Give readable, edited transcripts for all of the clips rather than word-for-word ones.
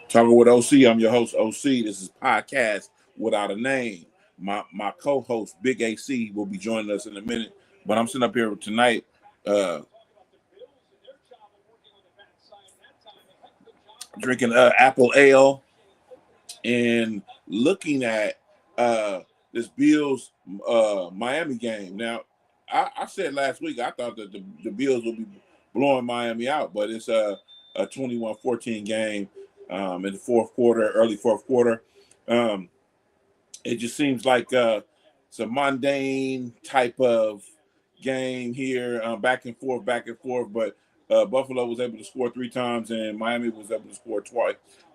Talking with OC. I'm your host, OC. This is Podcast Without a Name. My co-host, Big AC, will be joining us in a minute. But I'm sitting up here tonight drinking apple ale and looking at this Bills Miami game. Now, I said last week I thought that the Bills would be blowing Miami out, but it's a 21-14 game in the fourth quarter, early fourth quarter. It just seems like it's a mundane type of game here, back and forth, but Buffalo was able to score three times, and Miami was able to score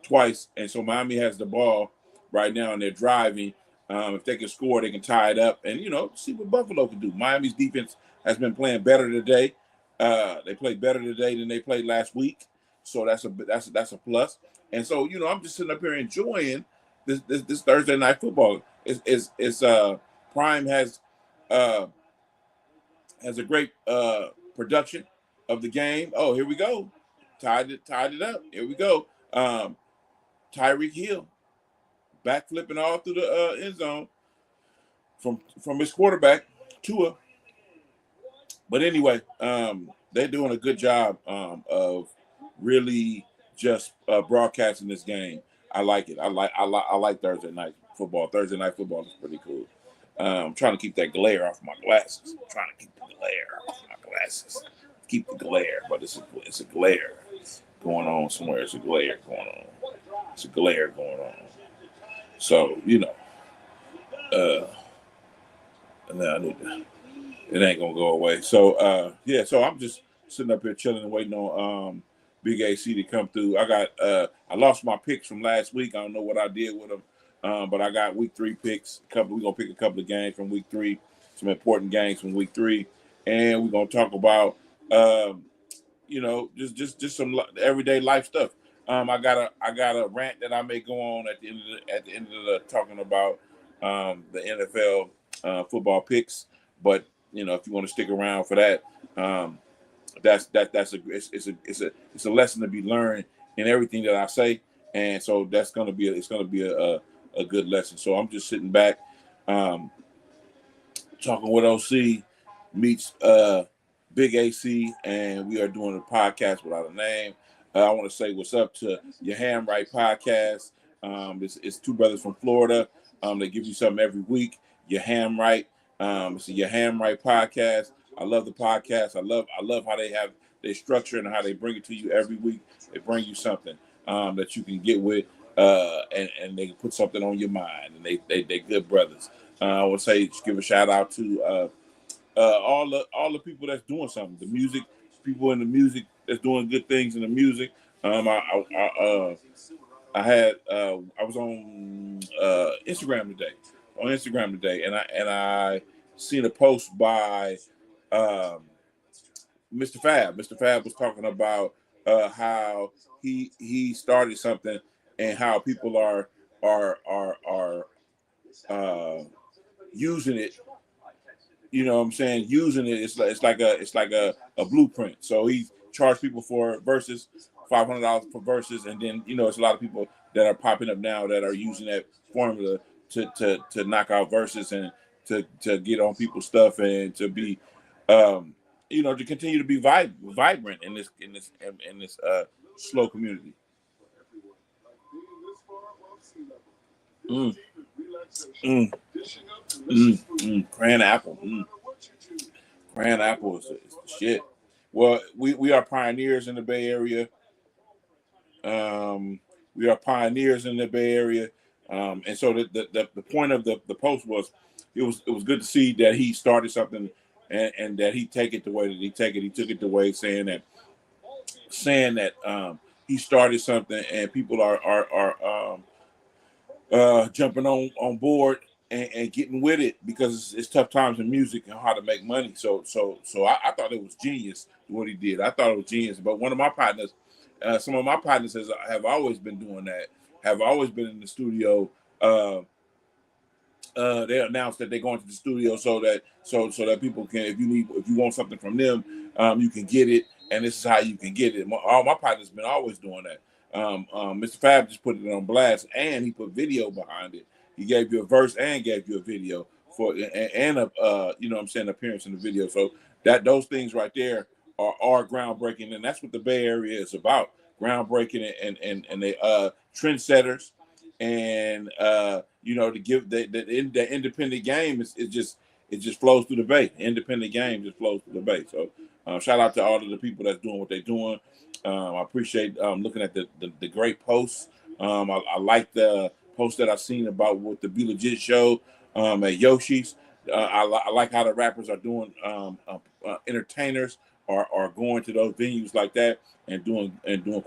twice, and so Miami has the ball right now, and they're driving. If they can score, they can tie it up, and see what Buffalo can do. Miami's defense has been playing better today. They played better today than they played last week, so that's a plus. And so I'm just sitting up here enjoying this Thursday night football. It's Prime has a great production of the game. Oh, here we go. Tied it up. Here we go. Tyreek Hill backflipping all through the end zone from his quarterback, Tua. But anyway, they're doing a good job of really just broadcasting this game. I like it. I like Thursday night football. Thursday night football is pretty cool. I'm trying to keep that glare off my glasses. I'm trying to keep the glare off my glasses. Keep the glare, but it's a glare going on somewhere. It's a glare going on. It's a glare going on. So and then I need to. It ain't gonna go away. So so I'm just sitting up here chilling and waiting on Big AC to come through. I lost my picks from last week. I don't know what I did with them. But I got week 3 picks. We're gonna pick a couple of games from week 3, some important games from week 3, and we're gonna talk about just some everyday life stuff. I got a rant that I may go on at the end of the talking about the NFL football picks. But if you want to stick around for that, it's a lesson to be learned in everything that I say, and so it's gonna be a good lesson. So I'm just sitting back, talking with OC meets Big AC, and we are doing a podcast without a name. I want to say what's up to your Ham Right podcast. It's two brothers from Florida. They give you something every week. Your Ham Right. It's your Ham Right podcast. I love the podcast. I love how they have their structure and how they bring it to you every week. They bring you something that you can get with, and they can put something on your mind. And they good brothers. I would say just give a shout out to all the people that's doing something. The music people in the music that's doing good things in the music. I was on Instagram today, and I seen a post by Mr. Fab. Mr. Fab was talking about how he started something and how people are using it. You know what I'm saying? Using it, it's like a blueprint. So he charged people for verses, $500 per verses, and then it's a lot of people that are popping up now that are using that formula to knock out verses and to get on people's stuff and to be to continue to be vibrant in this slow community. Cran apple. Cran apple is the shit. Well, we are pioneers in the Bay Area. We are pioneers in the Bay Area. And so the point of the post was it was good to see that he started something and that he take it the way that he take it. He took it the way saying that he started something and people are jumping on board and getting with it because it's tough times in music and how to make money. So I thought it was genius what he did. I thought it was genius. But one of my partners, some of my partners have always been doing that. Have always been in the studio. They announced that they're going to the studio so that people can, if you want something from them, you can get it, and this is how you can get it. All my partners been always doing that. Mr. Fab just put it on blast, and he put video behind it. He gave you a verse and gave you a video for and a you know what I'm saying, appearance in the video. So that those things right there are groundbreaking, and that's what the Bay Area is about: groundbreaking and they trendsetters, and you know, to give the independent game it just flows through the Bay. The independent game just flows through the Bay. So shout out to all of the people that's doing what they're doing. I appreciate looking at the great posts. I like the post that I've seen about what the Be Legit show at Yoshi's. I like how the rappers are doing. Entertainers are going to those venues like that and doing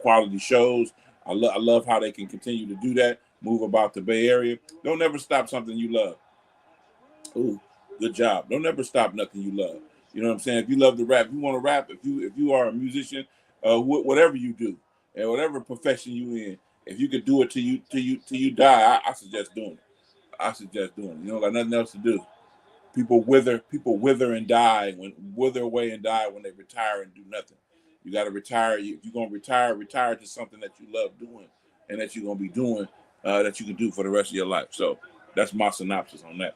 quality shows. I love how they can continue to do that. Move about the Bay Area. Don't ever stop something you love. Ooh, good job. Don't ever stop nothing you love. You know what I'm saying? If you love to rap, if you want to rap, if you are a musician, whatever you do, and whatever profession you in, if you could do it till you die, I suggest doing it. I suggest doing it. You don't got nothing else to do. People wither and die wither away and die when they retire and do nothing. You got to retire. If you're gonna retire to something that you love doing and that you're gonna be doing that you can do for the rest of your life. So that's my synopsis on that.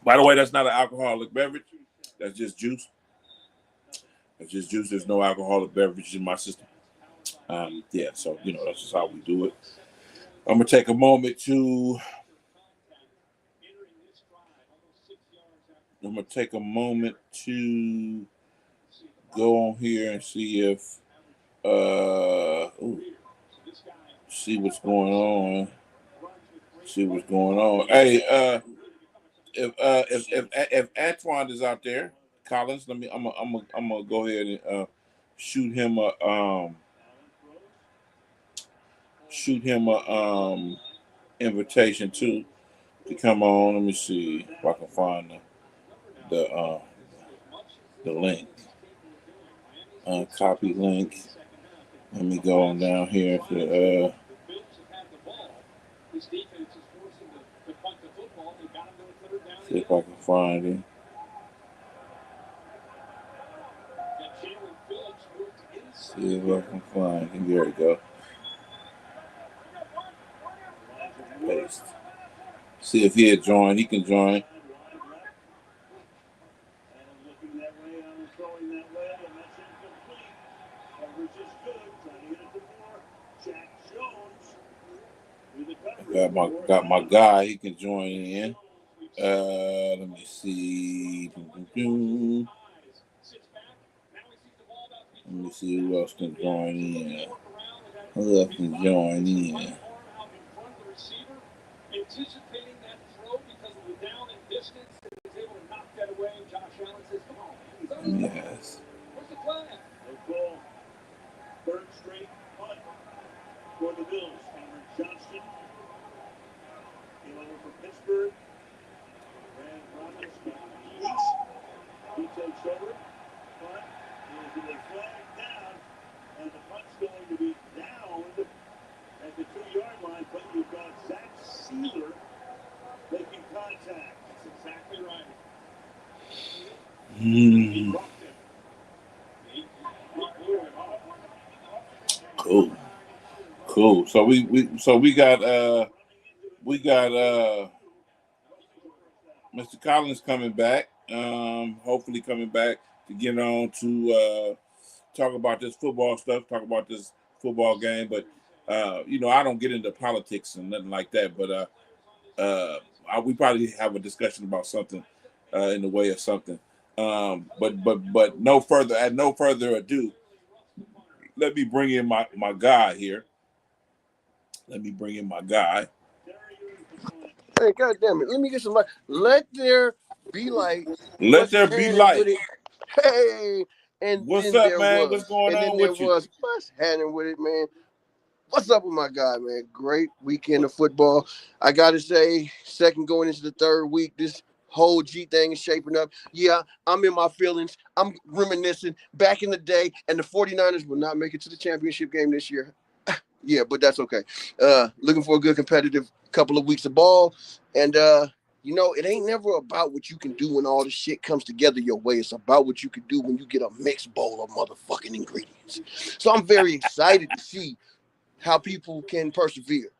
By the way, that's not an alcoholic beverage. That's just juice. It's just juice. There's no alcoholic beverage in my system. Yeah, so you know that's just how we do it. I'm gonna take a moment to. Go on here and see if see what's going on. Hey, if Antoine is out there, Collins, I'm gonna go ahead and shoot him a invitation to come on. Let me see if I can find the link. Copy link. Let me go on down here to see if I can find it. See if I can find it. There we go. Paste. See if he'll join. He can join. Got my guy. He can join in. Let me see. Let me see who else can join in. Who else can join in? Anticipating that throw because of the down and distance, and was able to knock that away. And Josh Allen says, "Come on." Yes. What's the plan? No ball. Third straight punt for the Bills. Cameron Johnston came over from Pittsburgh. Rand Roberts from the East. He takes over. Punt is going to flag down, and the punt's going to be downed at the 2-yard line, but you've got Zach Sealer making contact. That's exactly right. Cool. So we got Mr. Collins coming back. Hopefully coming back to get on to talk about this football stuff, talk about this football game, but you know, I don't get into politics and nothing like that, but we probably have a discussion about something in the way of something. But no further ado, let me bring in my guy here. Hey, God damn it! Let me get some light. Let there be light. Let there be light. Hey, and what's up, man? What's going on with you? What's happening with it, man? What's up with my guy, man? Great weekend of football. I got to say, second going into the third week, this whole G thing is shaping up. Yeah, I'm in my feelings. I'm reminiscing back in the day, and the 49ers will not make it to the championship game this year. Yeah, but that's okay. Looking for a good competitive couple of weeks of ball. And, it ain't never about what you can do when all the shit comes together your way. It's about what you can do when you get a mixed bowl of motherfucking ingredients. So I'm very excited to see how people can persevere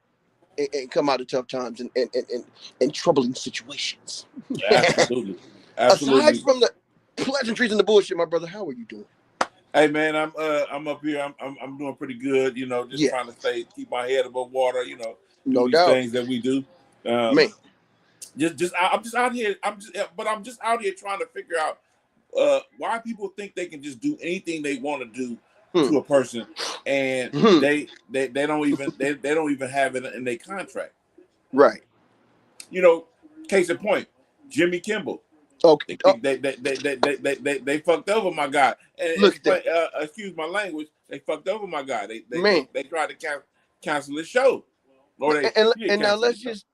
and come out of tough times and troubling situations. Absolutely, Aside absolutely. from the pleasantries and the bullshit, my brother, how are you doing? Hey man, I'm up here. I'm doing pretty good. Just Yeah, trying to keep my head above water. Do no these doubt, things that we do. man. I'm just out here. I'm just out here trying to figure out why people think they can just do anything they want to do to a person, and they don't even they don't even have it in their contract. Right. Case in point, Jimmy Kimball. Okay. They fucked over my guy. And Look at that, excuse my language. They fucked over my guy. man. They tried to cancel his show, or they And now cancel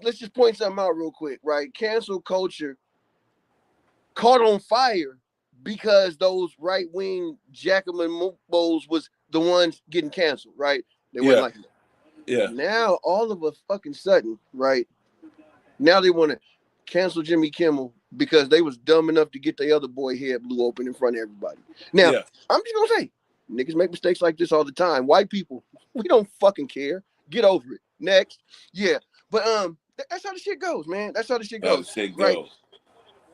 let's just point something out real quick, right? Cancel culture caught on fire because those right wing Jacqueline Mopos was the ones getting canceled, right? They weren't like that. Yeah. Now all of a fucking sudden, right? Now they want to cancel Jimmy Kimmel because they was dumb enough to get the other boy head blew open in front of everybody. Now, I'm just gonna say, niggas make mistakes like this all the time. White people, we don't fucking care. Get over it. Next. Yeah. But that's how the shit goes, man. That's how the shit goes. Right.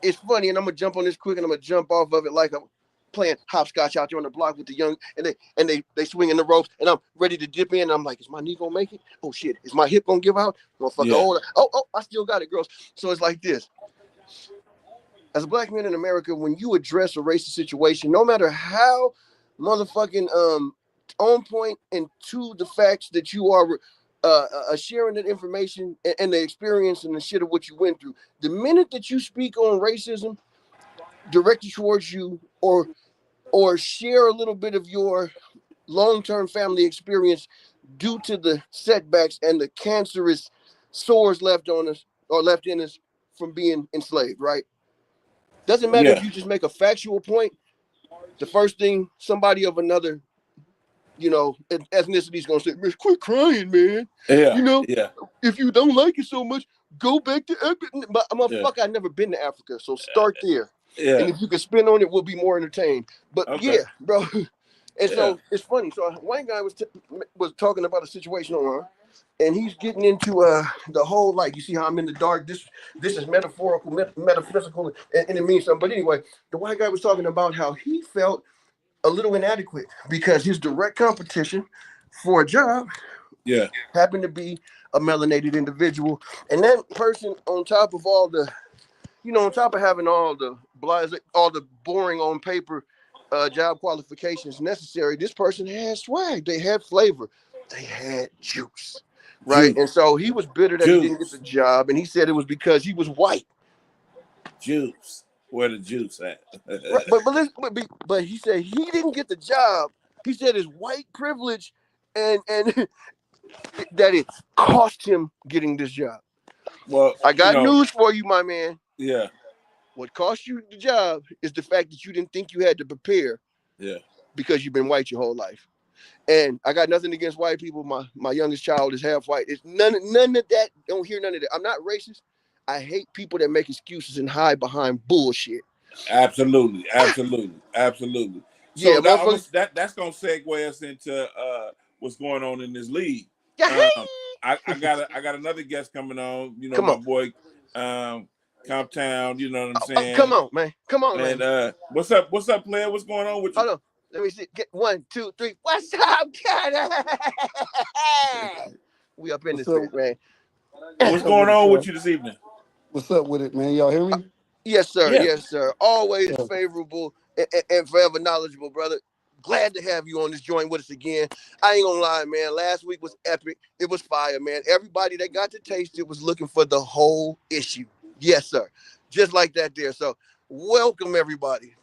It's funny, and I'm gonna jump on this quick and I'm gonna jump off of it like I'm playing hopscotch out there on the block with the young, and they swinging the ropes, and I'm ready to dip in. And I'm like, is my knee gonna make it? Oh shit, is my hip gonna give out? Motherfucker, oh, I still got it, girls. So it's like this. As a black man in America, when you address a racist situation, no matter how motherfucking on point and to the facts that you are sharing that information and the experience and the shit of what you went through, the minute that you speak on racism directed towards you or share a little bit of your long-term family experience due to the setbacks and the cancerous sores left on us or left in us from being enslaved, right? Doesn't matter if you just make a factual point. The first thing somebody of another, ethnicity is gonna say, "Man, quit crying, man." If you don't like it so much, go back to Africa. But motherfucker, I've never been to Africa, so start there. And if you can spin on it, we'll be more entertained. But yeah, bro. And so it's funny. So a white guy was talking about a situation online, and he's getting into the whole, like, you see how I'm in the dark. This is metaphorical, metaphysical, and it means something. But anyway, the white guy was talking about how he felt a little inadequate because his direct competition for a job happened to be a melanated individual, and that person, on top of all the, on top of having all the boring on paper job qualifications necessary, this person had swag. They had flavor. They had juice, right? And so he was bitter that he didn't get the job, and he said it was because he was white. Juice. Where the juice at? Right, but he said he didn't get the job. He said his white privilege and that it cost him getting this job. Well, I got news for you, my man. Yeah. What cost you the job is the fact that you didn't think you had to prepare. Yeah. Because you've been white your whole life. And I got nothing against white people. My youngest child is half white. It's none of that. Don't hear none of that. I'm not racist. I hate people that make excuses and hide behind bullshit. Absolutely. So yeah, that's gonna segue us into what's going on in this league. I got another guest coming on. My boy Comptown. You know what I'm saying? Come on, man. And what's up, player? What's going on with you? Hold on. Let me see. Get 1, 2, 3. What's up, Canada? We up in this bit, man. What's going on with you this evening? What's up with it, man? Y'all hear me? Yes, sir. Yeah. Yes, sir. Always favorable and forever knowledgeable, brother. Glad to have you on this joint with us again. I ain't gonna lie, man. Last week was epic. It was fire, man. Everybody that got to taste it was looking for the whole issue. Yes, sir. Just like that there. So welcome everybody.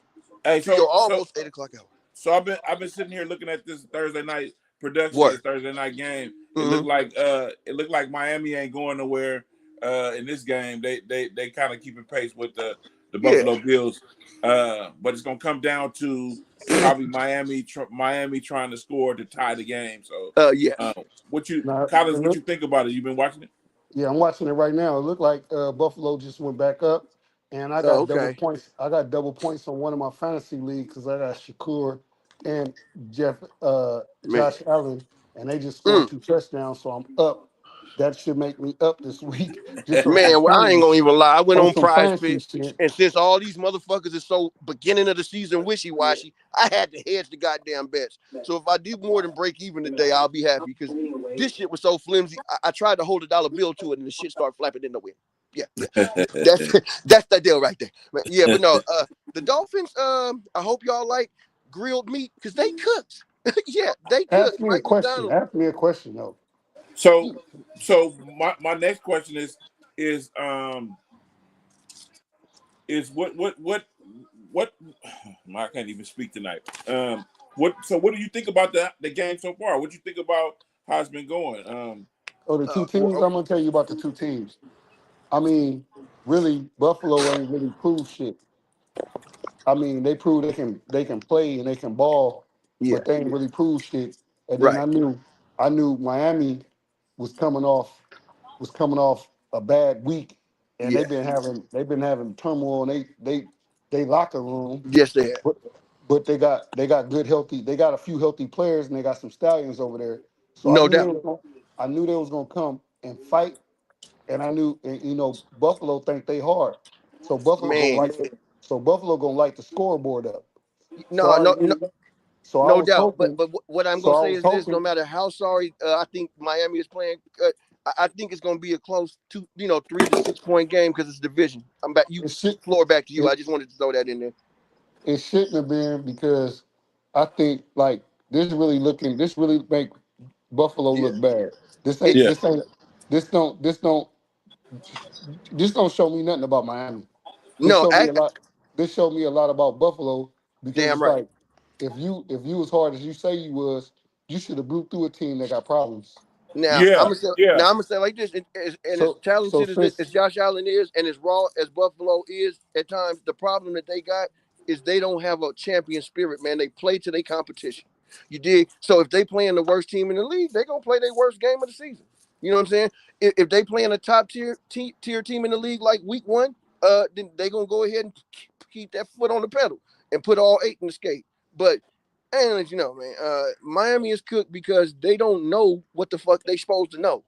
Hey, so almost 8 o'clock hour. So I've been sitting here looking at this Thursday night production, this Thursday night game. It looked like Miami ain't going nowhere in this game. They kind of keeping pace with the Buffalo Bills, but it's gonna come down to probably Miami trying to score to tie the game. So Collins, what you think about it? You been watching it? Yeah, I'm watching it right now. It looked like Buffalo just went back up, and I Oh, got double okay, points. I got double points on one of my fantasy leagues because I got Shakur and Jeff man. Josh Allen, and they just scored Mm. 2 touchdowns, so I'm up. That should make me up this week just on some Man, well, I ain't fantasy, gonna even lie. I went on on some Prize fantasy Picks, shit. and since all these motherfuckers is so beginning of the season wishy washy, I had to hedge the goddamn bets. So if I do more than break even today, I'll be happy because this shit was so flimsy. I tried to hold a dollar bill to it, and the shit started flapping in the wind. Yeah, yeah. That's that's the deal right there. Yeah, but no, the Dolphins. I hope y'all like grilled meat because they cooked. Yeah, they Ask cooked. me a Mike question. McDonald. Ask me a question though. So, my next question is what I can't even speak tonight. What do you think about the game so far? What do you think about how it's been going? Oh, the two teams. Uh, I'm gonna tell you about the two teams. I mean, really, Buffalo ain't really proved shit. I mean, they proved they can play and they can ball, yeah, but they ain't really proved shit. And then right. I knew Miami was coming off a bad week, and Yeah, they've been having turmoil in they locker room, yes, they have. but they got good healthy they got a few healthy players and they got some stallions over there. So No doubt. I knew they was gonna come and fight, and I knew and, Buffalo think they hard, so Man, Buffalo gonna light the scoreboard up. So no, I no, no, knew, so I no was doubt. But hoping, what I'm so gonna I say was is this: no hoping matter how sorry I think Miami is playing, I think it's gonna be a close 3 to 6 point game because it's division. I'm back. You it should floor back to you. it, I just wanted to throw that in there. it shouldn't have been, because I think like this really make Buffalo Yeah. look bad. This It, ain't Yeah, this ain't this don't show me nothing about Miami. This no, showed me a lot. This showed me a lot about Buffalo, because damn it's right. like, if you as hard as you say you was, you should have blew through a team that got problems. Now yeah, I'm gonna say yeah, now I'm gonna say like this, and as So talented as since Josh Allen is, and as raw as Buffalo is at times, the problem that they got is they don't have a champion spirit, man. They play to their competition. You dig? So if they playing the worst team in the league, they gonna play their worst game of the season. You know what I'm saying? If they playing a top tier team in the league like week 1, then they gonna go ahead and keep that foot on the pedal and put all 8 in the skate. But and let you know, man, Miami is cooked because they don't know what the fuck they supposed to know.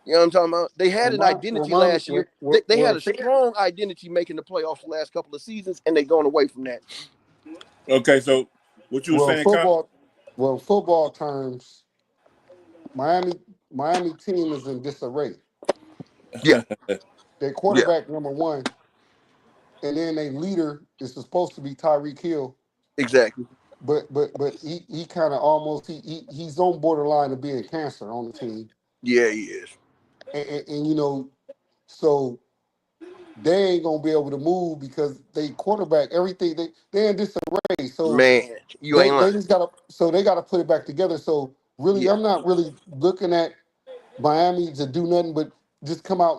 You know what I'm talking about? They had well, an my identity last year. They had well, a strong identity making the playoffs the last couple of seasons, and they going away from that. okay. So what you were well saying, Con? football terms, Miami Miami team is in disarray. Yeah, Their yeah, quarterback number one, and then their leader is supposed to be Tyreek Hill, exactly. but he kind of almost he's on borderline of being cancer on the team, Yeah, he is. and so they ain't gonna be able to move because they quarterback everything they in disarray. So Man, you they ain't they lying. just gotta put it back together. So really, Yeah. I'm not really looking at Miami to do nothing but just come out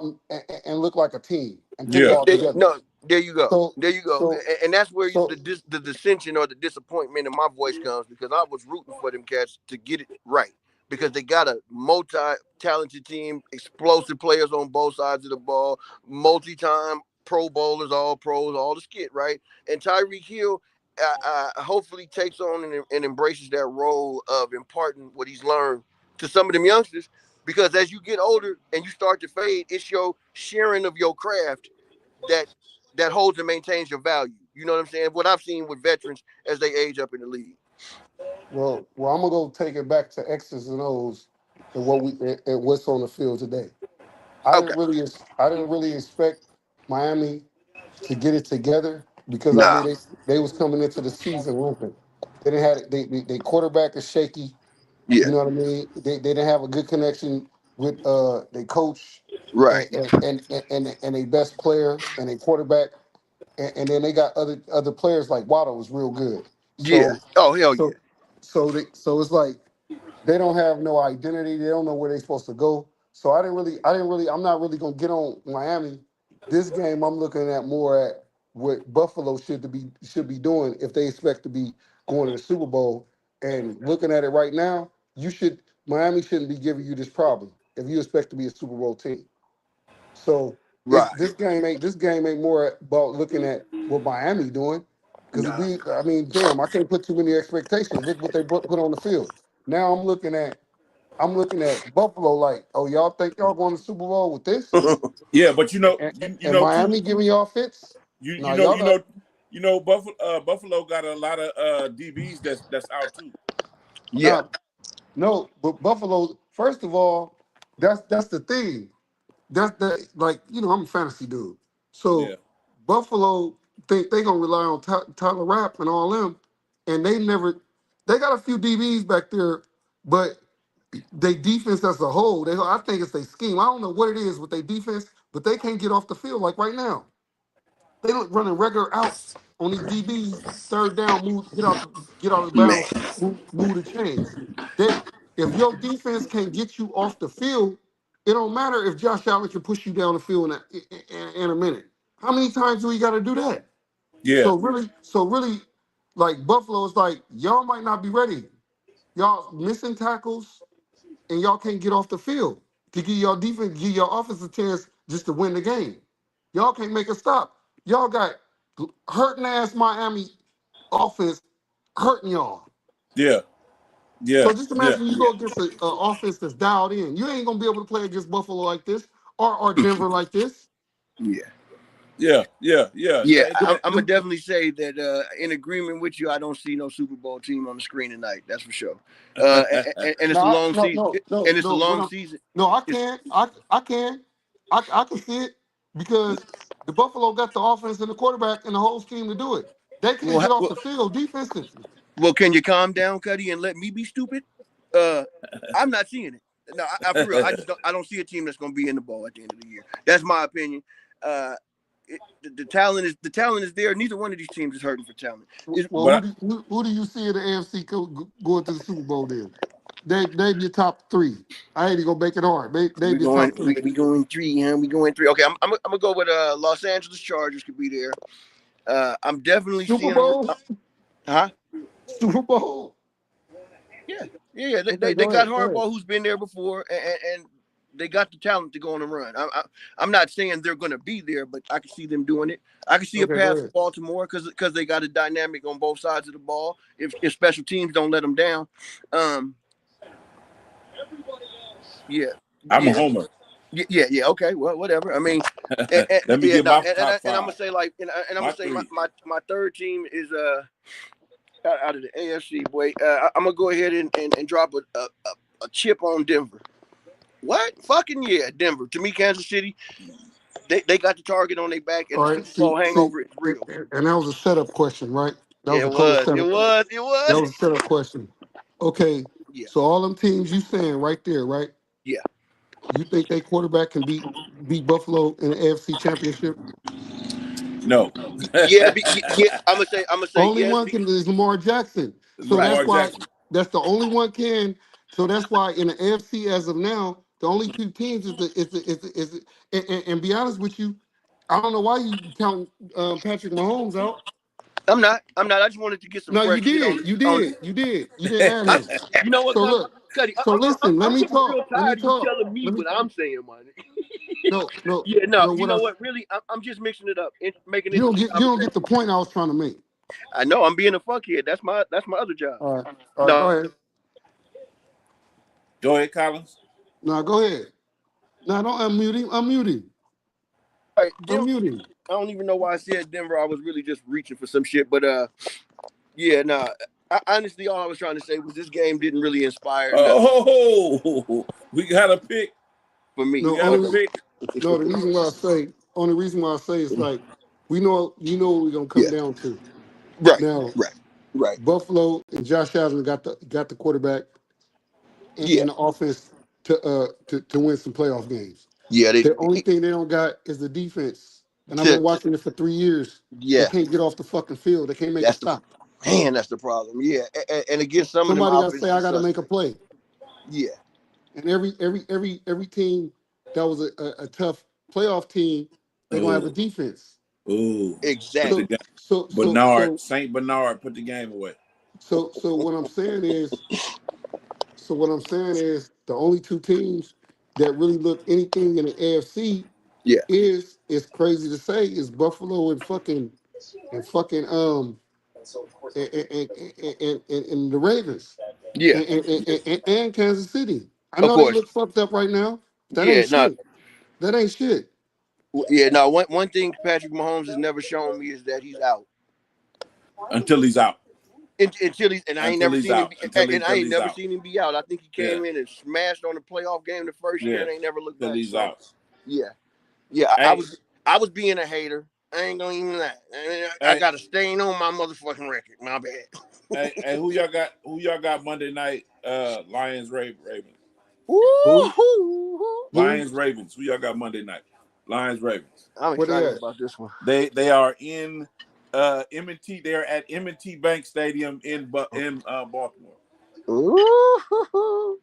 and look like a team and put it Yeah, all together. No, there you go. So There you go. so And that's where so the dissension or the disappointment in my voice comes because I was rooting for them cats to get it right because they got a multi-talented team, explosive players on both sides of the ball, multi-time Pro Bowlers, all pros, all the skit, right? And Tyreek Hill hopefully takes on and embraces that role of imparting what he's learned to some of them youngsters because as you get older and you start to fade, it's your sharing of your craft that holds and maintains your value. You know what I'm saying? What I've seen with veterans as they age up in the league. I'm gonna go take it back to X's and O's and what's on the field today. Okay. I didn't really expect Miami to get it together because I knew Nah. they was coming into the season limping. They didn't have they quarterback is shaky. Yeah. You know what I mean? They didn't have a good connection with their coach Right. and their best player and a quarterback, and then they got other players like Waddle was real good. Yeah. So Oh hell yeah. so so it's like they don't have no identity. They don't know where they're supposed to go. So I'm not really gonna get on Miami. This game I'm looking at more at what Buffalo should be doing if they expect to be going to the Super Bowl. And looking at it right now, Miami shouldn't be giving you this problem. if you expect to be a Super Bowl team. So Right. this game ain't more about looking at what Miami doing because Nah. I mean, damn, I can't put too many expectations. Look what they put on the field. Now I'm looking at Buffalo like, oh, y'all think y'all going to the Super Bowl with this? Yeah, but you know, And, you and know too. Miami giving y'all fits? You No, you know y'all you got know you know Buffalo got a lot of DBs that's out too. Yeah. now. No, but Buffalo. First of all, that's the thing. That's the like I'm a fantasy dude. Yeah, So Buffalo think they gonna rely on Tyler Rapp and all them, and they got a few DBs back there, but they defense as a whole, I think it's their scheme. I don't know what it is with their defense, but they can't get off the field like right now. They look running regular outs on these DBs. Third down, move, get out of Man. bounds, move the chains. They, if your defense can't get you off the field, it don't matter if Josh Allen can push you down the field in a minute. How many times do we got to do that? yeah, So really, like Buffalo's like y'all might not be ready. Y'all missing tackles and y'all can't get off the field to give y'all defense, give your offense a chance just to win the game. Y'all can't make a stop. Y'all got hurting ass Miami offense hurting y'all. yeah, yeah, So just yeah, imagine you go against an offense that's dialed in. You ain't gonna be able to play against Buffalo like this or Denver like this. Yeah. yeah. Yeah, The- I'm gonna the- definitely say that in agreement with you. I don't see no Super Bowl team on the screen tonight. That's for sure. And it's a no, long no, season. no, no, And it's a no. What long I'm, season. no, I It's can, I can, I can see it because the Buffalo got the offense and the quarterback and the whole scheme to do it. They can't well, get off well, the field defensively. well. Can you calm down, Cuddy, and let me be stupid? I'm not seeing it. No, for real. I don't see a team that's gonna be in the ball at the end of the year. That's my opinion. The talent is there. Neither one of these teams is hurting for talent. Well, but who do you see in the AFC going to the Super Bowl then? Name your top three. I ain't even gonna make it hard. Name your top three. We going three, huh? We going three. Okay, I'm gonna go with Los Angeles Chargers could be there. I'm definitely Super seeing them. Bowl? Huh? Super Bowl? Yeah, yeah. Okay, They go got ahead. Go ahead. Harbaugh, who's been there before, and they got the talent to go on a run. I'm not saying they're going to be there, but I can see them doing it. I can see a Okay, go path for ahead. Baltimore because they got a dynamic on both sides of the ball. If special teams don't let them down, um, yeah, I'm a yeah. homer. Yeah. Okay, well, whatever. I mean, Let me yeah, get no, my top and I'm gonna five. say like, and I'm My gonna say three. my third team is out of the AFC. Boy, I'm gonna go ahead and drop a chip on Denver. What? Fucking yeah, Denver. To me, Kansas City, they got the target on their back, and All the right. Super See, Bowl see, hangover is real. and that was a setup question, right? That Yeah, was it a total was. It setup. was. It That was. was a setup question. Okay. Yeah. So all them teams you saying right there, right? Yeah. You think they quarterback can beat Buffalo in the AFC Championship? No. Yeah. Yeah. I'm gonna say Only yes. one can is Lamar Jackson. So Right. that's Lamar why Jackson. that's the only one can. So that's why in the AFC as of now, the only two teams and be honest with you, I don't know why you count Patrick Mahomes out. I'm not. I'm not. I just wanted to get some No, you fresh shit did, you on. did, you did. You didn't add I, him. you know what, So look. Cuddy? So listen. Let I'm me getting real talk. Let me tired of you talk. telling me Let me. what I'm saying, man. No, no, Yeah, no. no. You What know I what? Really, I'm just mixing it up and making you it don't into get you don't get conversation. the point I was trying to make. I know I'm being a fuckhead. That's my other job. All right, all right. Go No, ahead. Go ahead, Collins. No, go ahead. No, don't unmute him. Unmute him. all right, Denver. Unmute him. I don't even know why I said Denver. I was really just reaching for some shit, but yeah, nah. Honestly, all I was trying to say was this game didn't really inspire nothing Oh, we got a pick. for me. We No, got a only pick. no. The reason why I say only reason why I say is like we know you know what we're gonna come Yeah, down to right, now. right, right. Buffalo and Josh Allen got the quarterback Yeah, and the offense to win some playoff games. yeah. The only thing they don't got is the defense. And I've been T- watching it for 3 years. They yeah. can't get off the fucking field. They can't make a That's the stop. man. That's the problem. Yeah, and against some of them Somebody got to say, offenses I are got to make a suspect. play. Yeah, And every team that was a tough playoff team, they're gonna have a Oh, defense. oh. Put the So exactly. game. so so Bernard, so Saint Bernard, put the game away. so what I'm saying is the only two teams that really look anything in the AFC Yeah. is, it's crazy to say, is Buffalo and fucking and the Ravens Yeah. and Kansas City. I Of know they course. look fucked up right now. That Yeah. ain't No. shit. That ain't shit. Yeah. No. One thing Patrick Mahomes has never shown me is that he's out. until he's out. Until he's, and I ain't Until never he's seen him. out. And I ain't He's never out. seen him be out. I think he Yeah. came in and smashed on the playoff game the first year Yeah. and ain't never looked Until back. he's So out. yeah. Yeah. Hey, I was being a hater. I ain't gonna even lie. I hey, got a stain on my motherfucking record. My bad. hey, who y'all got? Who y'all got Monday night? Lions, Ravens. Who? Who? Lions, Ravens. Who y'all got Monday night? Lions, Ravens. I'm Where they excited at? about this one. They are in M&T. They are at M&T Bank Stadium in Baltimore. Ooh.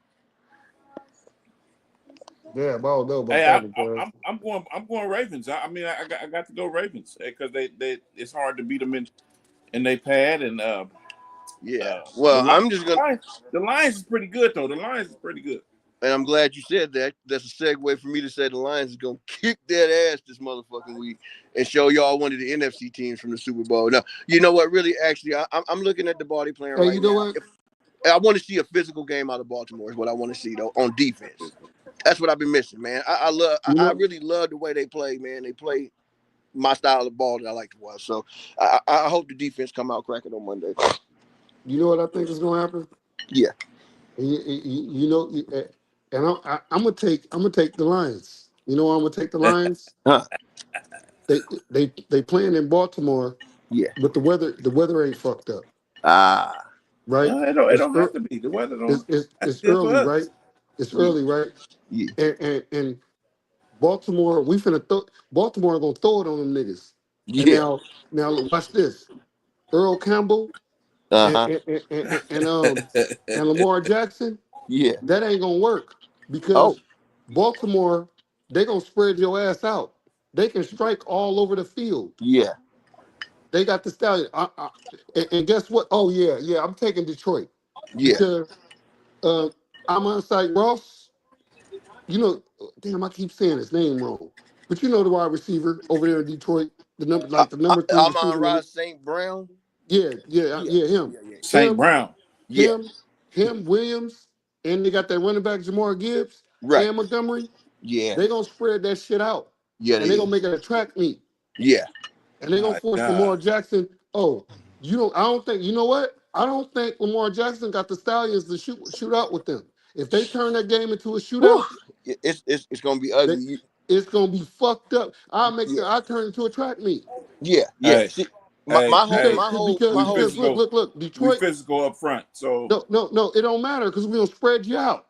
Yeah, I don't know about Hey, that one, bro. I'm going Ravens. I mean, I got to go Ravens because they it's hard to beat them in they pad and Yeah. Well, I'm just gonna. The Lions is pretty good though. The Lions is pretty good. And I'm glad you said that. That's a segue for me to say the Lions is gonna kick that ass this motherfucking week and show y'all one of the NFC teams from the Super Bowl. Now, you know what? Really, actually, I'm looking at the body playing Hey, right you know now. what? I want to see a physical game out of Baltimore. Is what I want to see though on defense. That's what I've been missing, man. I really love the way they play, man. They play my style of ball that I like to watch. So I hope the defense come out cracking on Monday. You know what I think is gonna happen? Yeah. And I'm gonna take the Lions. You know why I'm gonna take the Lions? Huh. They playing in Baltimore, Yeah. but the weather ain't fucked up, Ah. right? It don't have to be. The weather don't. That's It's good for early, us. right? It's Yeah. early, right? Yeah. And Baltimore, Baltimore gonna throw it on them niggas. And Yeah. now watch this. Earl Campbell and Uh-huh. and, and, and um and Lamar Jackson, Yeah. that ain't gonna work Oh. because Baltimore, they gonna spread your ass out. They can strike all over the field. Yeah. They got the stallion. And guess what? Oh yeah, I'm taking Detroit Yeah. because I'm on site Ross. You know, damn, I keep saying his name wrong, but you know the wide receiver over there in Detroit, the number 3 I'm receiver. on Ross St. Brown. Yeah, Yeah. him, Yeah. Yeah. St. him, Brown. Yeah. him, him, Williams, and they got that running back Jamar Gibbs Right. and Montgomery. Yeah. They gonna spread that shit out, Yeah. and They they gonna is. make it a track meet, Yeah. and they gonna My force God. Lamar Jackson. Oh, you don't. I don't think. You know what? I don't think Lamar Jackson got the Stallions to shoot out with them. If they turn that game into a Whew. shootout, It's gonna be they, ugly. it's gonna be fucked up. Yeah. I turn it into a track meet Yeah. Yeah. Hey, See, hey, because hey. my We whole. physical. look, We Detroit. physical up front. So No, it don't matter because we're gonna spread you out.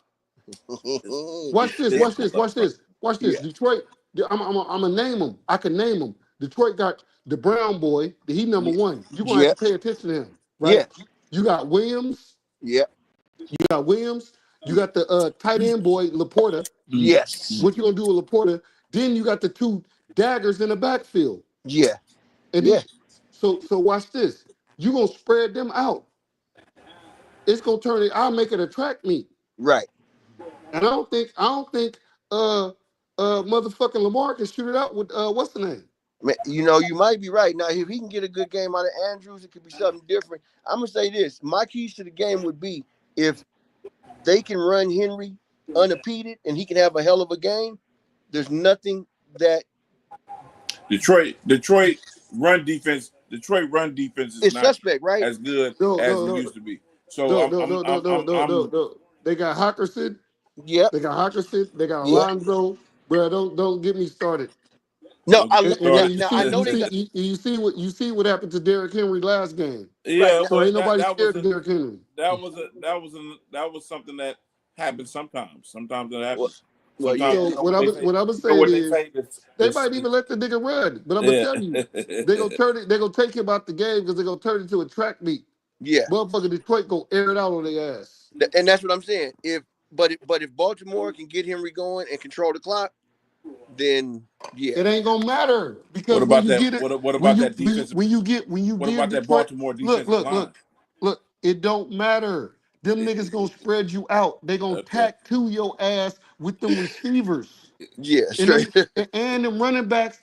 Watch this, Yeah. watch this, watch this, watch this. Yeah. Detroit, I'm gonna name them. I can name them. Detroit got the Brown boy, he number Yeah. one. You're gonna have Yeah. to pay attention to him, Yeah. right? You got Williams, Yeah. you got Williams, you got the tight end boy, Laporta. Yes. What you gonna do with Laporta? Then you got the two daggers in the backfield. Yeah. And Yeah. then so watch this. You're gonna spread them out. It's gonna turn it, I'll make it a track meet. Right. And I don't think motherfucking Lamar can shoot it out with what's the name? Man, you know, you might be right. Now, if he can get a good game out of Andrews, it could be something different. I'm gonna say this: my keys to the game would be if they can run Henry unimpeded and he can have a hell of a game. There's nothing that Detroit run defense. Detroit run defense is is not suspect, right? as good No, as no, it no, used to be. So no, no, no, no, no, no, no, no. They got Hawkinson. Yep. They got Hawkinson. They got Yeah. Alonzo. Bro, don't get me started. No, Don't get me And started. you now I see, know they got you see what happened to Derrick Henry last game. right Yeah, now. So well, ain't nobody scared of Derrick Henry. that was something that happens sometimes. Sometimes it Well, happens. well, yeah. Sometimes So you know what they say. what I was You know saying what they is say. they might even let the nigga run. But I'm gonna Yeah. tell you, they gonna turn it. They gonna take him out the game because they gonna turn it into a track meet. Yeah. Motherfucker, Detroit go air it out on their ass. And that's what I'm saying. If Baltimore can get Henry going and control the clock, then yeah. It ain't gonna matter What because when about you that? get it, What about that defensive? when you What give about that Detroit, Baltimore look, defensive look, line? look, it don't matter. Them niggas gonna spread you out. They gonna Okay. tattoo your ass with them receivers Yeah, and straight. them running backs,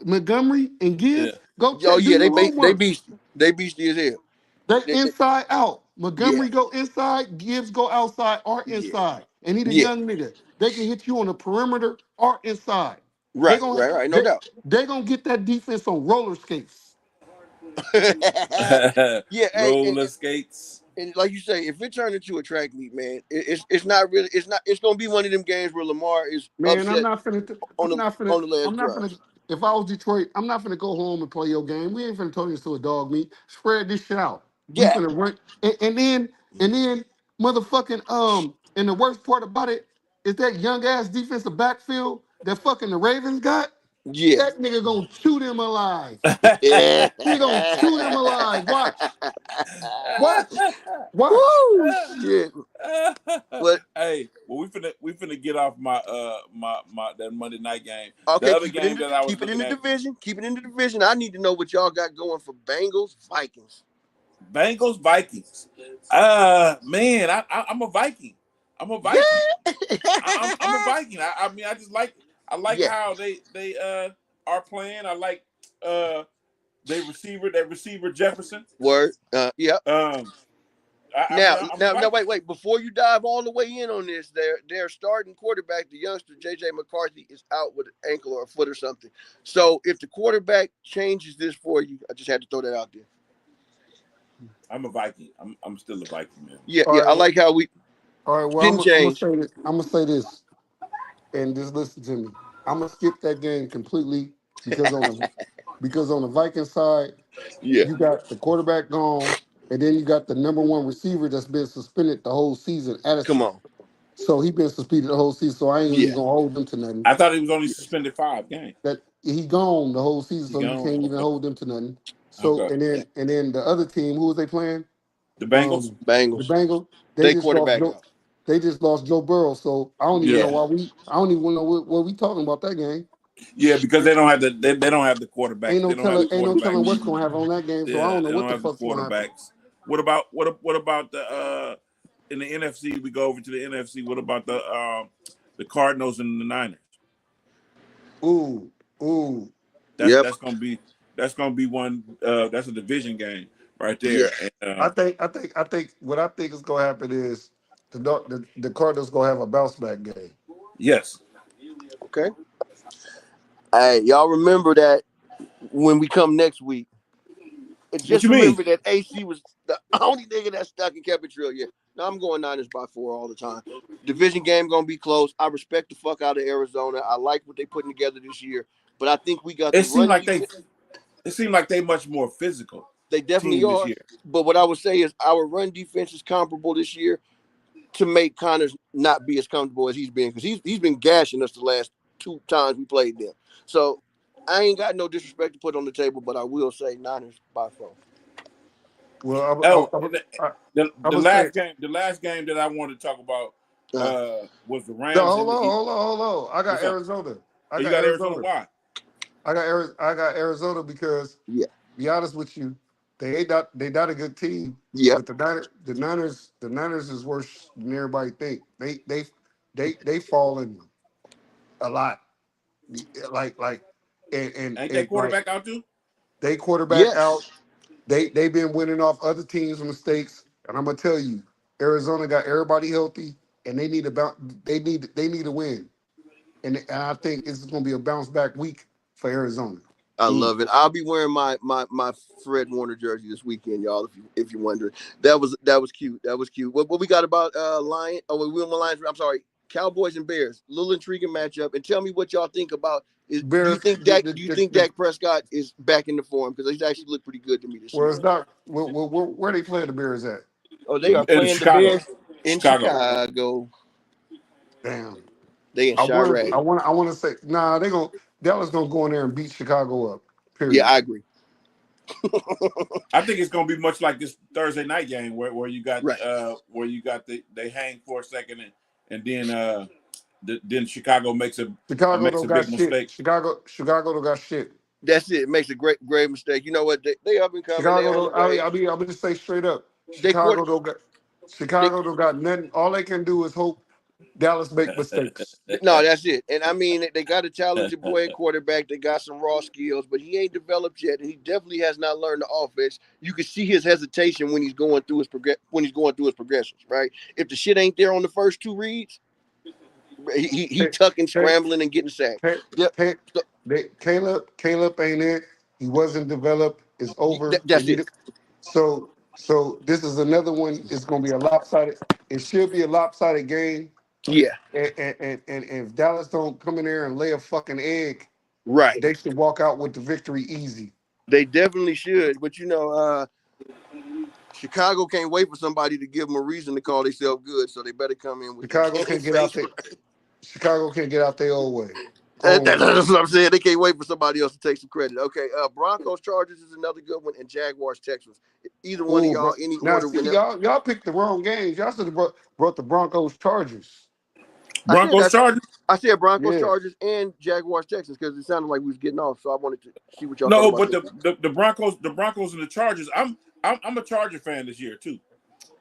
Montgomery and Yeah. Gibbs. Go Oh check, do yeah, your they homework. beastie. They beastie as hell. They They- inside out. yeah, Montgomery go inside, Gibbs go outside or yeah, inside. And he the yeah. young nigga. They can hit you on the perimeter or inside. They Right, gonna right, right. No they, doubt. they gonna get that defense on roller skates. Yeah, hey, Roller skates. and like you say, if it turned into a track meet, man, it's not really. It's not. It's gonna be one of them games where Lamar is Man, upset I'm not finna, on the last I'm not drive. finna, if I was Detroit, I'm not finna go home and play your game. We ain't finna turn this to a dog meat. Spread this shit out. We Yeah, finna run, and then, motherfucking, and the worst part about it is that young ass defensive backfield that fucking the Ravens got, yeah, that nigga gonna chew them alive. yeah. He gonna chew them alive. Watch, watch. Woo, shit. But Hey, well, we finna get off my that Monday night game. The okay, other game that I was keep it in looking the at, division. Keep it in the division. I need to know what y'all got going for Bengals, Vikings. Bengals Vikings. Man, I'm a Viking. I'm a Yeah, Viking. I'm a Viking. I mean, I like yeah. how they are playing. I like that receiver Jefferson. Word. Yeah. I mean, I'm a Now, Viking. wait. Before you dive all the way in on this, their starting quarterback, the youngster JJ McCarthy, is out with an ankle or a foot or something. So if the quarterback changes this for you, I just had to throw that out there. I'm a Viking. I'm still a Viking, man. Yeah, All yeah. right, I like how we all right. Well, didn't change. I'm gonna say this, and just listen to me. I'm gonna skip that game completely because on the Viking side, Yeah. you got the quarterback gone, and then you got the number one receiver that's been suspended the whole season, Come Addison. on. So he been suspended the whole season. So I ain't even Yeah. gonna hold them to nothing. I thought he was only suspended 5 games. That he gone the whole season, He so you gone. can't even Okay. hold them to nothing. So Okay. and then the other team, who was they playing? The Bengals. The Bengals. Bengals. They They just lost quarterback Joe. out. They just lost Joe Burrow. So I don't even know Yeah. why we. I don't even know what we talking about that game. Yeah, because they don't have they don't have the quarterback. They don't have the Ain't no telling what's quarterbacks. gonna happen on that game. So I Yeah, don't know they what don't the have the fuck's gonna happen. quarterbacks. What about the in the NFC? We go over to the NFC. What about the Cardinals and the Niners? Ooh, ooh. That's Yep. that's gonna be that's gonna be one. That's a division game right Yeah. there. And I think what I think is gonna happen is the Cardinals gonna have a bounce back game. yes, Okay. Hey, y'all remember that when we come next week. And what just you mean? remember that AC was the only nigga that stuck in kept it real. Yeah. Now I'm going Niners by 4 all the time. Division game gonna be close. I respect the fuck out of Arizona. I like what they putting together this year, but I think we got It the seemed run like defense. it seemed like they much more physical They definitely team this are. year. But what I would say is our run defense is comparable this year to make Connors not be as comfortable as he's been because he's been gashing us the last 2 times we played them. So I ain't got no disrespect to put on the table, but I will say Niners by 4. Well, Oh, and the I'm gonna say the last game that I wanted to talk about Uh, was the no. Rams Hold and on, the. hold on, hold on. I got What's up? Arizona. I Oh, you got got Arizona? Arizona. Why? I got Arizona because, yeah, be honest with you, they not a good team. yeah, But the Niners is worse than everybody think. They falling a lot. Like Ain't that and like quarterback out too? they quarterback out. yes. They've been winning off other teams' mistakes, and I'm gonna tell you, Arizona got everybody healthy, and they need a they need a win, and I think it's gonna be a bounce back week for Arizona. I Mm. love it. I'll be wearing my Fred Warner jersey this weekend, y'all. If you're wondering, that was cute. That was cute. What we got about Lion? Oh, we went Lions. I'm sorry, Cowboys and Bears. Little intriguing matchup. And tell me what y'all think about. Do you Bears, think Dak Prescott is back in the form because he's actually looked pretty good to me this well, year? it's not where they play the Bears at. Oh, they are In playing the Chicago, Bears in Chicago. Chicago. Damn, They in I want Chirac. I want to say nah. Dallas gonna go in there and beat Chicago up. Yeah, Period. I agree. I think it's gonna be much like this Thursday night game where you got Right. they hang for a second and then then Chicago Chicago makes don't a got big shit. mistake. Chicago don't got shit. That's it. It makes a great mistake. You know what? They up and coming. They Chicago on the don't. I mean, way. I mean, I'm gonna just say straight up. They quarter. Chicago don't got. They Chicago don't got nothing. All they can do is hope Dallas make mistakes. No, that's it. And I mean, they got a talented boy at quarterback. They got some raw skills, but he ain't developed yet, and he definitely has not learned the offense. You can see his hesitation when he's going through his progressions. Right? If the shit ain't there on the first two reads, he Ca- tucking, Ca- scrambling, and getting sacked. Ca- Yep. Ca- So, Caleb ain't it. He wasn't developed. It's over. They that's need it. it. So this is another one. It's gonna be a lopsided. It should be a lopsided game. Yeah. And if Dallas don't come in there and lay a fucking egg, Right. they should walk out with the victory easy. They definitely should. But Chicago can't wait for somebody to give them a reason to call themselves good, so they better come in with the Chicago game can't get out face. there. Chicago can't get out their old way. That's what I'm saying. They can't wait for somebody else to take some credit. Okay, Broncos Chargers is another good one, and Jaguars Texans. Either one of y'all, any Now order. see, Whenever. y'all picked the wrong games. Y'all should have brought the Broncos Chargers. Broncos Chargers. I said Broncos Yeah. Chargers and Jaguars Texans because it sounded like we was getting off, so I wanted to see what y'all No, thought but about the Broncos and the Chargers. I'm a Charger fan this year too.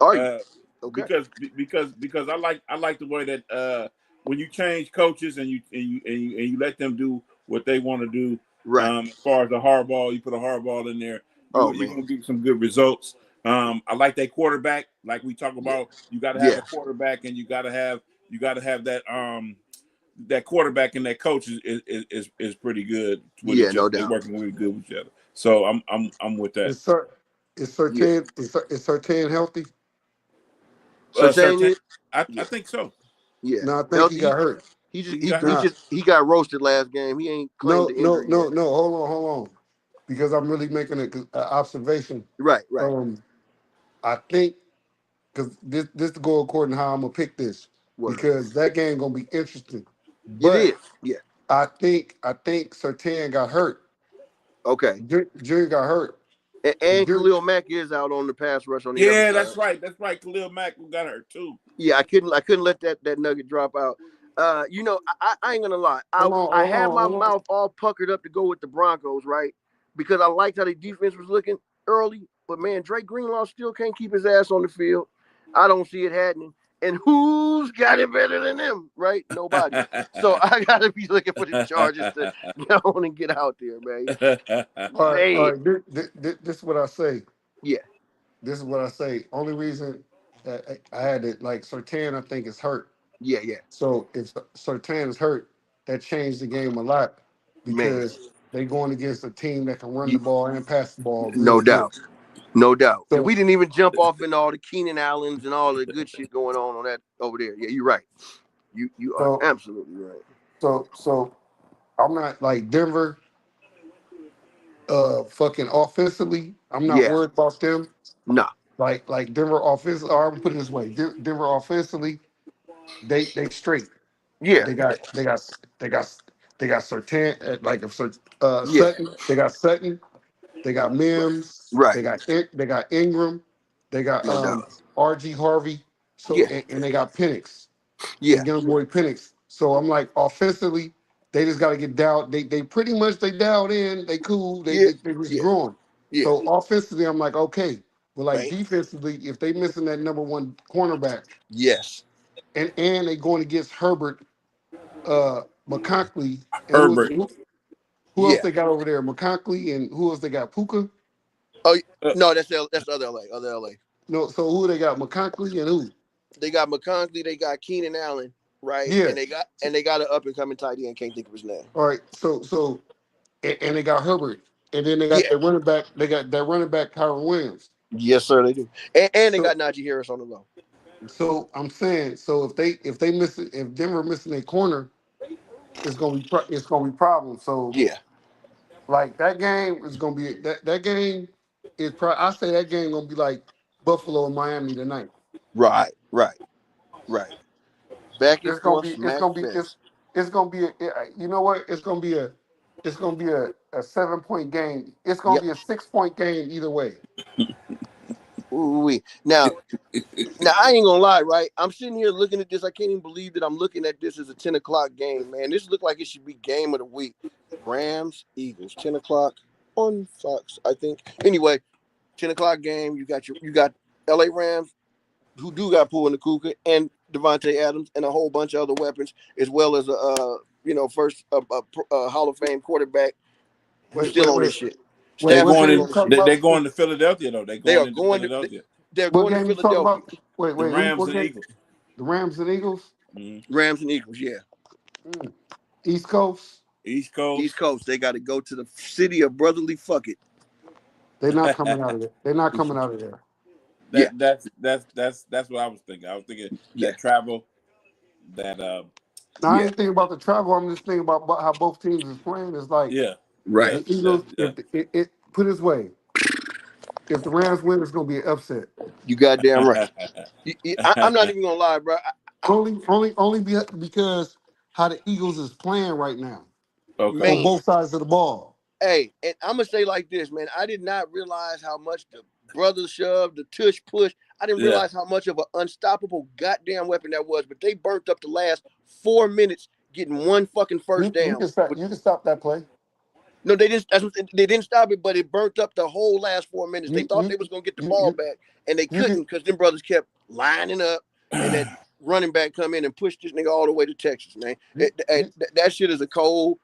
Are you? Okay. Because I like the way that when you change coaches and you let them do what they want to do. Right. As far as the hardball, you put a hardball in there. You're gonna get some good results. I like that quarterback. Like we talk about, you got to have a quarterback, and you got to have that quarterback and that coach is pretty good. No doubt. They're working really good with each other. So I'm with that. Is Surtain healthy? Surtain, I think so. Yeah. No, I think he got hurt. He got roasted last game. He ain't claimed the injury. No. Hold on. Because I'm really making an observation. Right. I think because this to go according to how I'm gonna pick this. Word. Because that game gonna be interesting. It But is. Yeah. I think Surtain got hurt. Okay. Junior got hurt. And Khalil Mack is out on the pass rush on the other side. That's right. That's right. Khalil Mack got hurt too. Yeah, I couldn't let that nugget drop out. I ain't gonna lie. I had my mouth all puckered up to go with the Broncos, right? Because I liked how the defense was looking early. But man, Drake Greenlaw still can't keep his ass on the field. I don't see it happening. And who's got it better than them, right? Nobody. So I gotta be looking for the Chargers to get on and get out there, man. All right. This is what I say. Yeah. This is what I say. Only reason that I had it like Surtain, I think is hurt. Yeah. So if Surtain is hurt, that changed the game a lot because they going against a team that can run the ball and pass the ball. Really No doubt. good. No doubt. So, and we didn't even jump off into all the Keenan Allens and all the good shit going on that over there. Yeah, you're right. You are absolutely right. So I'm not like Denver. Fucking offensively, I'm not worried about them. Nah. Like Denver offensively, or I'm putting it this way: Denver offensively, they straight. Yeah. They got Surtain Sutton. They got Sutton. They got Mims. Right. They got Ingram. They got RG Harvey. So and they got Penix. Yeah. Young boy Penix. So I'm like offensively, they just got to get down. They pretty much they dialed in. They cool. They was growing. Yeah. So offensively, I'm like okay. But like defensively, if they missing that number one cornerback, yes, and they going against Herbert, McConkley, and Herbert. who else they got over there? McConkley and who else they got? Puka. Oh no, that's other LA. No, so who they got? McConkley and who? They got McConkley. They got Keenan Allen, right? Yeah. And they got an up and coming tight end. Can't think of his name. All right. So and they got Herbert, and then they got their running back. They got that running back Kyron Williams. Yes, sir, they do. And they got Najee Harris on the low. So I'm saying, if Denver missing a corner, it's gonna be problems. So like that game is gonna be that game is probably I say that game gonna be like Buffalo and Miami tonight. Right. Back and forth. It's gonna be you know what? It's gonna be a 7-point game. It's gonna be a 6-point game either way. Ooh-wee. Now I ain't gonna lie, right? I'm sitting here looking at this. I can't even believe that I'm looking at this as a 10 o'clock game, man. This look like it should be game of the week. Rams, Eagles, 10 o'clock on Fox, I think. Anyway, 10 o'clock game. You got LA Rams, who do got Poole in the Kuka, and Devontae Adams, and a whole bunch of other weapons, as well as a first Hall of Fame quarterback who's Wait, still wait, on this wait, shit. wait. They What Stafford's game going still you on in. this talking shit. They about? going to Philadelphia though. They They are going into going to Philadelphia. they're What going to game you talking Philadelphia. about? Wait, The wait. Rams What and game? Eagles. The Rams and Eagles. Mhm. Rams and Eagles, yeah. Mm. East Coast. East East Coast. Coast, they got to go to the city of brotherly fuck it. They're not coming out of it. They're not coming out of there. Yeah, That's what I was thinking. I was thinking yeah, that travel. That Now, I yeah. ain't thinking about the travel. I'm just thinking about how both teams is playing. It's like yeah Right. yeah the yeah Eagles. yeah. If it put it this way, if the Rams win, it's gonna be an upset. You goddamn right. I'm not even gonna lie, bro. Only because how the Eagles is playing right now Okay. on Man, both sides of the ball. hey, and I'm gonna say like this, man. I did not realize how much the brother shove, the tush push. I didn't Yeah. realize how much of an unstoppable goddamn weapon that was. But they burnt up the last 4 minutes getting one fucking first You down. can stop. You can stop that play. No, they didn't. They didn't stop it, but it burnt up the whole last 4 minutes. They You thought you they was gonna get the you ball you, back, and they you can. couldn't because them brothers kept lining up, and that running back come in and push this nigga all the way to Texas, man. You, you, That shit is a cold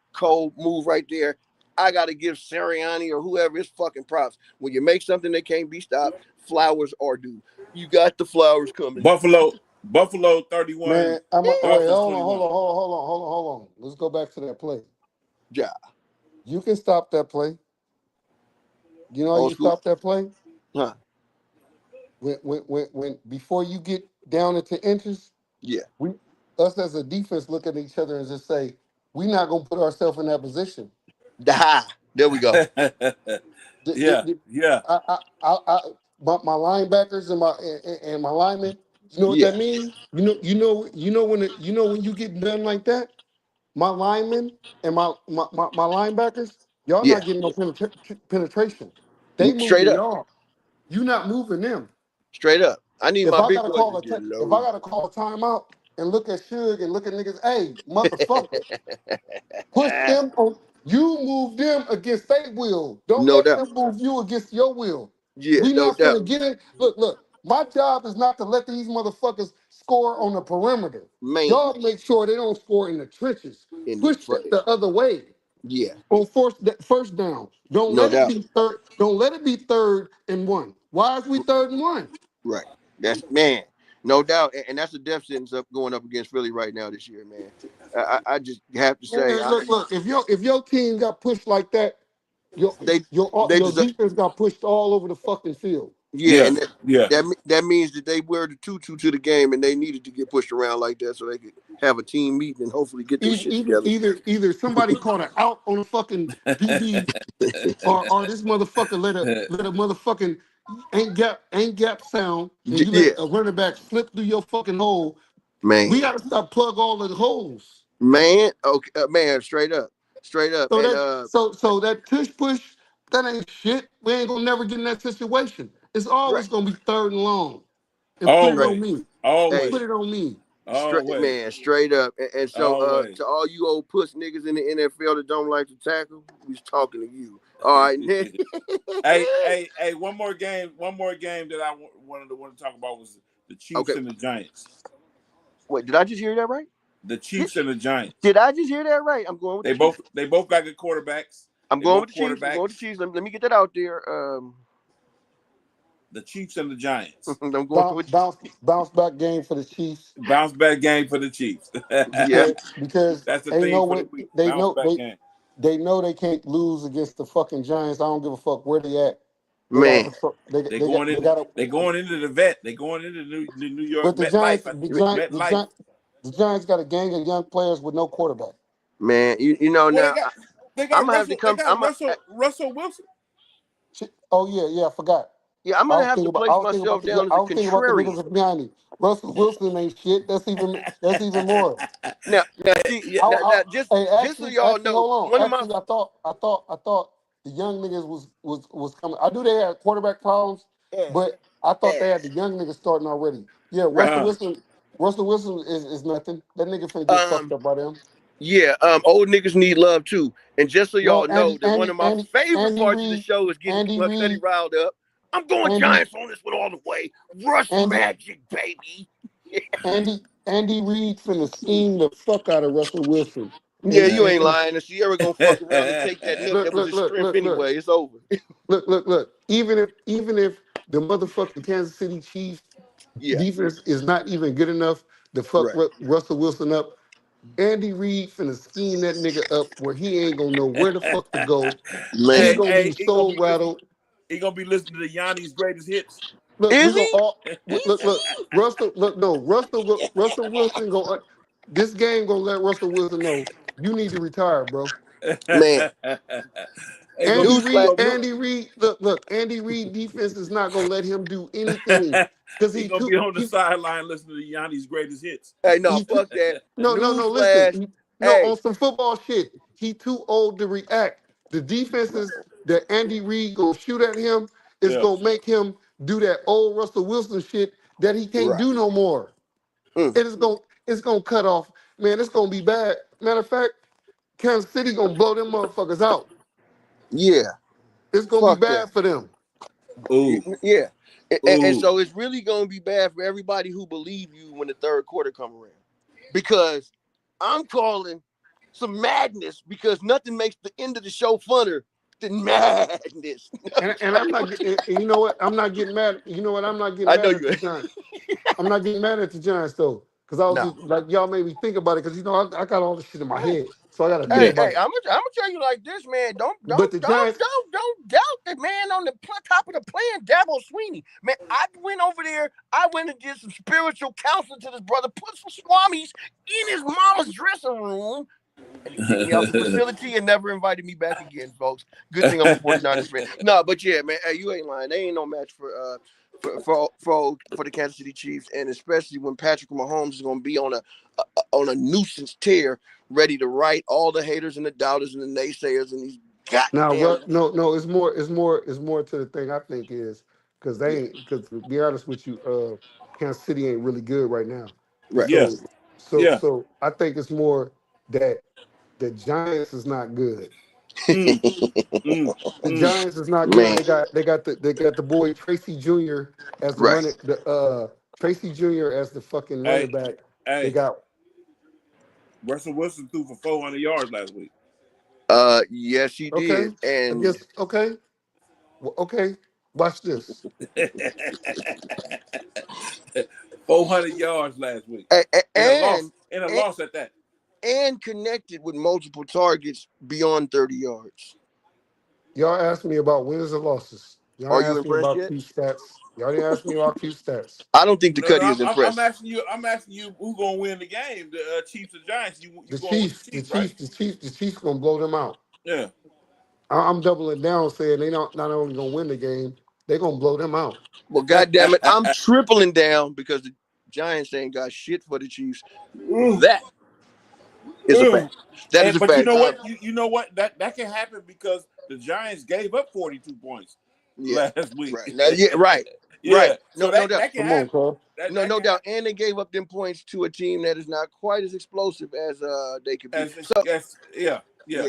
move right there. I gotta give Sirianni or whoever his fucking props. When you make something that can't be stopped, flowers are due. You got the flowers coming. Buffalo 31, man, wait. Dolphins Hold on. 21. Hold on. Let's go back to that play. Yeah, You can stop that play. You know how old you school, stop that play? huh? When before you get down into inches, Yeah, we us as a defense look at each other and just say, we're not gonna put ourselves in that position. there we go. Yeah, yeah. I my linebackers and my linemen, you know what Yeah, that means? When you get done like that, my linemen and my linebackers, y'all yeah, not getting no penetration. They straight moving up, y'all. You not moving them. straight up. I need If my I big gotta boys to call get if I low. gotta call a timeout and look at Suge and look at niggas, hey, motherfucker, push them on. You move them against their will. Don't No let doubt. them move you against your will. Yeah, We no not doubt. finna get it. Look. My job is not to let these motherfuckers score on the perimeter. Man, Y'all make sure they don't score in the trenches. in the Push front. it the other way Yeah, on first down. Don't no let it doubt. be third. Don't let it be 3rd and 1. Why is we 3rd and 1? Right. That's man, no doubt. And that's a death sentence up going up against Philly right now this year, man. I just have to say, And look. If your team got pushed like that, your they they your deserve. defense got pushed all over the fucking field. Yeah, Yeah, and yeah. that means that they wear the tutu to the game, and they needed to get pushed around like that so they could have a team meeting and hopefully get their shit together. Either somebody caught an out on a fucking DB, or this motherfucker let a motherfucking ain't gap sound, and you let Yeah, a running back slip through your fucking hole. We man, gotta stop plug all of the holes. man, okay, man, straight up, So and that push, that ain't shit. We ain't gonna never get in that situation. It's right, always gonna be 3rd and long. And put it straight, on Always, me. And hey, put always, it on me. straight, always, man, straight up, and so always. to all you old puss niggas in the NFL that don't like to tackle, we's talking to you. All right, Hey, one more game that I wanted to talk about was the Chiefs okay. and the Giants. Wait, did I just hear that right? The Chiefs and the Giants. Did I just hear that right? I'm going with They the Chiefs. both got good quarterbacks. I'm They going with both the Chiefs. I'm going with the quarterbacks. Chiefs. Let me get that out there. The Chiefs and the Giants. I'm going with Bounce back game for the Chiefs. Bounce back game for the Chiefs. yeah, Because That's the they theme know for the what week. they Bounce know back game. they know they can't lose against the fucking Giants. I don't give a fuck where they at. They man. gotta They going they in. gotta They going into the vet. They going into the New York but the Giants MetLife. MetLife. the Giants got a gang of young players with no quarterback. Man, you know Well, now they I'm got gonna have to Russell. They come. got Russell Wilson. Oh yeah, I forgot. Yeah, I'm I gonna was have to thinking about place myself down as I a was thinking about the contrarian. niggas behind me. Russell Wilson ain't shit. That's even more. Now, see, Yeah. now, Hey, just so y'all actually, know, hold one on. of my Actually, I thought the young niggas was coming. I knew they had quarterback problems, ass, but I thought they had ass, the young niggas starting already. Yeah, right? Russell Wilson is nothing. That nigga finna get fucked Um, up by them. yeah, old niggas need love too. And just so Well, y'all know that one of my favorite Andy parts of the Reid, show is getting Andy Cuddy Reid, riled up. I'm going Andy, Giants on this one all the way. Russ Andy, Magic, baby. Andy, Andy Reid finna scheme the fuck out of Russell Wilson. Yeah, And, you and, ain't and lying. The Sierra gonna fuck around and take that nip look, that was look, his look, strength look, look, anyway. It's over. look. Even if the motherfucking Kansas City Chiefs Yeah, defense is not even good enough to fuck right. Russell Wilson up, Andy Reid finna scheme that nigga up where he ain't gonna know where the fuck to go. He's Man, gonna be He gonna so be listening. rattled. He gonna be listening to Yanni's greatest hits. Look, we is gonna he? all Is look. he? Russell, look, no, Russell Wilson gonna this game gonna let Russell Wilson know you need to retire, bro. Man, He gonna be. He newsflash. gonna be. Andy Reid, look, Andy Reid defense is not gonna let him do anything because He gonna be on the sideline listening to Yanni's greatest hits. Hey, no, he too, fuck that. no, listen, Newsflash. no, Hey, on some football shit, he too old to react. The defenses that Andy Reid gonna shoot at him is Yeah. gonna make him do that old Russell Wilson shit that he can't right. do no more. Mm, It's gonna cut off, man. It's gonna be bad. Matter of fact, Kansas City gonna blow them motherfuckers out. yeah, It's gonna be fuck that. bad for them. Ooh. Yeah. And Ooh. so it's really gonna be bad for everybody who believe you when the third quarter come around. Because I'm calling some madness because nothing makes the end of the show funner than madness. And I'm not getting. And you know what? I'm not getting mad. You know what? I'm not getting I know mad at you the ain't. Giants. I'm not getting mad at the Giants though, because I was No. just like y'all made me think about it. Because I got all this shit in my Hey, head, so I got to think hey, Yeah. about it. I'm gonna tell you like this, man. But the Giants, Don't doubt the man on the top of the plan, Dabo Sweeney. Man, I went over there. I went and did some spiritual counseling to this brother. Put some swamis in his mama's dressing room. And he kicked me out the facility and never invited me back again, folks. Good thing I'm a 49ers fan. No, but yeah, man, hey, you ain't lying. They ain't no match for the Kansas City Chiefs, and especially when Patrick Mahomes is going to be on a nuisance tear, ready to right all the haters and the doubters and the naysayers and these now, goddamn. no, it's more to the thing. I think is Yeah, because to be honest with you, Kansas City ain't really good right now, and right. Yeah. Yeah. so I think it's more that the Giants is not good. Mm, mm, The mm. Giants is not good. Man, They got the boy Tracy Jr. as the right. running the Tracy Jr. as the fucking Hey, running back. They hey. got Russell Wilson threw for 400 yards last week. Yes, he okay. did, I and guess okay. Well, okay. Watch this. 400 yards last week and in a loss. and In a loss at that. and connected with multiple targets beyond 30 yards. Y'all asked me about wins and losses. Y'all Are ain't you asked me impressed about yet? Q stats. Y'all didn't ask me about Q stats. I don't think the No, no. Cuddy is I'm impressed. asking you. I'm asking you who gonna win the game? The Chiefs or Giants? You The going with the Chiefs, the Chiefs, right? Chiefs, the Chiefs, the Chiefs gonna blow them out. Yeah. I'm doubling down, saying they not only gonna win the game, they gonna blow them out. Well, goddamn it, I'm tripling down because the Giants ain't got shit for the Chiefs. That is a fact. That is a But you fact. know what? You know what? That can happen because the Giants gave up 42 points Yeah, last week. right. Now, yeah, right, right. Yeah. So No doubt. that can Come on, happen. Carl. No That can doubt. happen. And they gave up them points to a team that is not quite as explosive as they could be. As So yeah. yeah,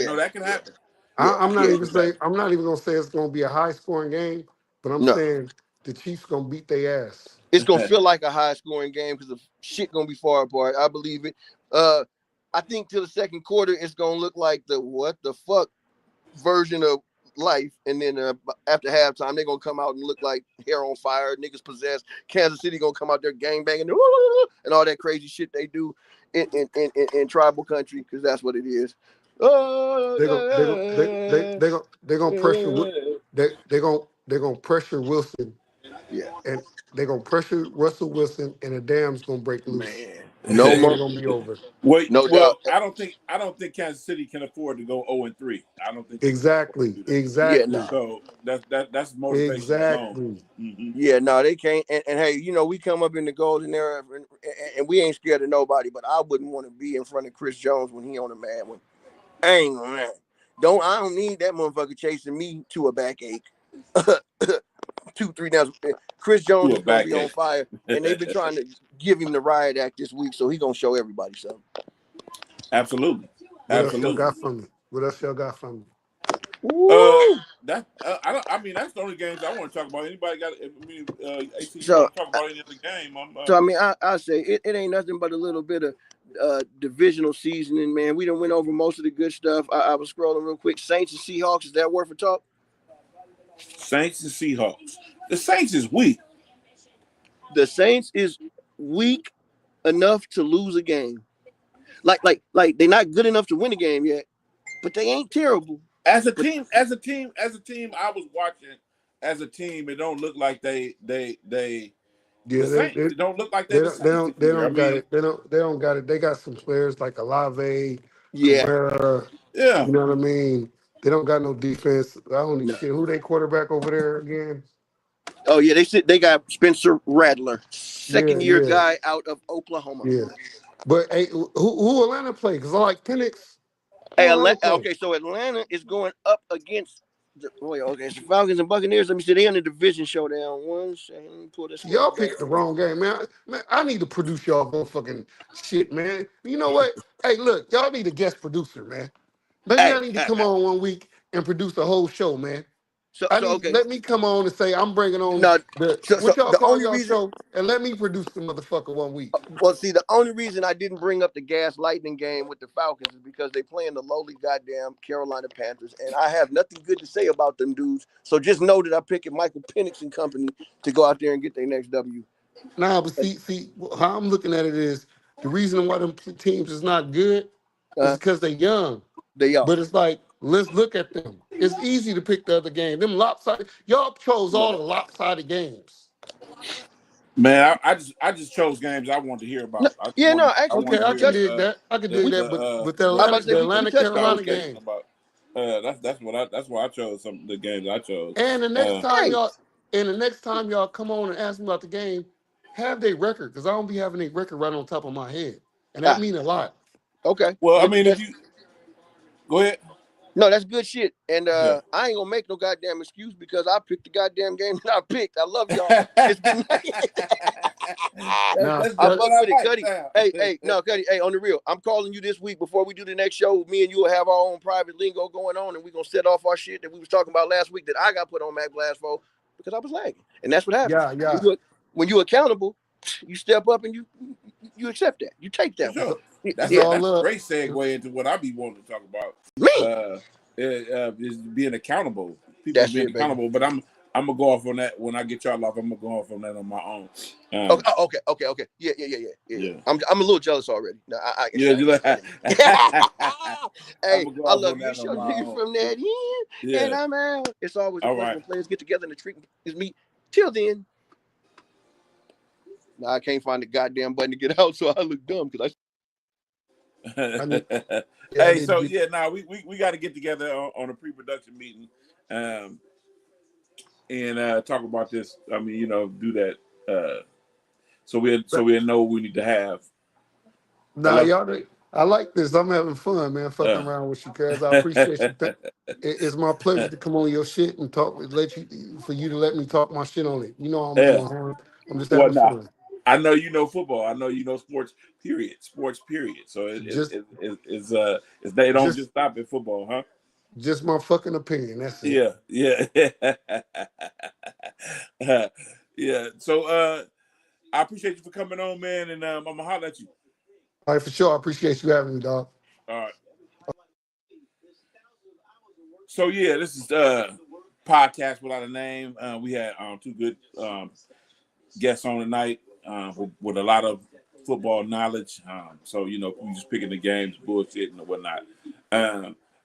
No, that can yeah, happen. yeah, I'm not yeah. even saying I'm not even gonna say it's gonna be a high scoring game, but I'm No. saying the Chiefs gonna beat their ass. It's gonna feel like a high scoring game because the shit gonna be far apart. I believe it. I think till the second quarter, it's gonna look like the what the fuck version of life, and then after halftime, they're gonna come out and look like hair on fire, niggas possessed. Kansas City gonna come out there gang banging and all that crazy shit they do in tribal country because that's what it is. Oh, They're gonna pressure they're gonna pressure Wilson, yeah, and they're gonna pressure Russell Wilson, and the dam's gonna break loose, man, and the no game more, gonna be over. no doubt. Well, I don't think Kansas City can afford to go 0-3. I don't think they can afford to Exactly, do that. Yeah, exactly, no. So that's motivation alone. exactly. Hmm. Yeah, no, they can't. And hey, we come up in the golden era, and we ain't scared of nobody. But I wouldn't want to be in front of Chris Jones when he on a mad one. I ain't gonna lie. I don't need that motherfucker chasing me to a backache. 2-3 downs. Chris Jones To a is gonna be on backache. fire, and they've been trying to give him the riot act this week, so he gonna show everybody something. Absolutely. What else y'all Absolutely. got from me? What else y'all got from me? Woo! That I don't. I mean, that's the only games I want to talk about. Anybody got? I mean, AC, you So, want to talk about any other game? I mean, I say it ain't nothing but a little bit of divisional seasoning, man. We done went over most of the good stuff. I was scrolling real quick. Saints and Seahawks, is that worth a talk? Saints and Seahawks. The Saints is weak. The Saints is weak enough to lose a game. Like they're not good enough to win a game yet, but they ain't terrible. As a team, I was watching. As a team, it don't look like they Yeah, the Saints. It don't look like they the Saints this they year. I don't got mean, it. They don't got it. They got some players like Olave, Yeah, Kamara. yeah. You know what I mean? They don't got no defense. I don't No. shit. Who they quarterback over there again? Oh yeah, they got Spencer Rattler, second year Yeah, guy out of Oklahoma. yeah. But hey, who Atlanta play? Because I like Penix. Who Hey, Atlanta play? okay, so Atlanta is going up against it's the Falcons and Buccaneers. Let me see. They in the division showdown. One second, let me pull this Y'all game. picked the wrong game, man. Man, I need to produce y'all motherfucking shit, man. You know what? Hey, look, y'all need a guest producer, man. Maybe I Hey, need to come on one week and produce a whole show, man. so okay. Let me come on and say I'm bringing on No, the so what y'all the call only y'all reason, show, and let me produce the motherfucker one week. well, see, the only reason I didn't bring up the Gas Lightning game with the Falcons is because they playing the lowly goddamn Carolina Panthers, and I have nothing good to say about them dudes. So just know that I'm picking Michael Penix and company to go out there and get their next W. Nah, but see, how I'm looking at it is the reason why them teams is not good is Uh, because they're young. they are. But it's like, let's look at them. It's easy to pick the other game. Them lopsided, y'all chose all the lopsided games. Man, I just chose games I wanted to hear No, about. yeah, no, I actually, Okay, wanted to I can hear dig that. I can dig we that. But the I about to say we Atlanta touched on Carolina it. conversation game. about. That's why I chose some of the games I chose. And Hey, the next time y'all come on and ask me about the game, have their record, because I don't be having a record right on top of my head. And that ah, mean a lot. okay. Well, I Well, mean, if you go ahead, no, that's good shit. And yeah. I ain't gonna make no goddamn excuse because I picked the goddamn game that I picked. I love y'all. It's good night. Now That's I just that, what fuck I with it, like, Cuddy. Sam. Hey, no, Cuddy. Hey, on the real, I'm calling you this week before we do the next show. Me and you will have our own private lingo going on, and we're gonna set off our shit that we was talking about last week that I got put on Mac Blast for because I was lagging, and that's what happens. yeah. When you accountable, you step up and you accept that. You take For that one. sure. it's Yeah, all That's a love. great segue into what I be wanting to talk about. me. Is being accountable. People That's being it, baby. accountable. But I'm gonna go off on that when I get y'all off. I'm gonna go off on that on my own. Okay. Yeah. I'm a little jealous already. No, I Yeah, you like. I'm Hey, gonna go I off love on you. that on Show my you own. from that end, and Yeah. I'm out. It's always a All pleasure right. when players get together and the treat is me. Till then, now I can't find the goddamn button to get out, so I look dumb because I need, I Hey, need to so get yeah, we got to get together on a pre-production meeting, and talk about this. I mean, do that. So we know what we need to have. Nah, Hello. y'all. I like this. I'm having fun, man. Fucking around with you, cuz I appreciate you. It's my pleasure to come on your shit and talk. For you to let me talk my shit on it. You know I'm Yeah. doing. Huh? I'm just Well, having nah. fun. I know you know football. I know you know sports. Period. Sports. Period. So Just they don't just just stop at football, huh? just my fucking opinion. That's it. Yeah. Yeah. So I appreciate you for coming on, man, and I'm gonna holler at you. All right, for sure. I appreciate you having me, dog. All right. So yeah, this is podcast without a name. We had two good guests on tonight with a lot of football knowledge. So we just picking the games, bullshit and whatnot.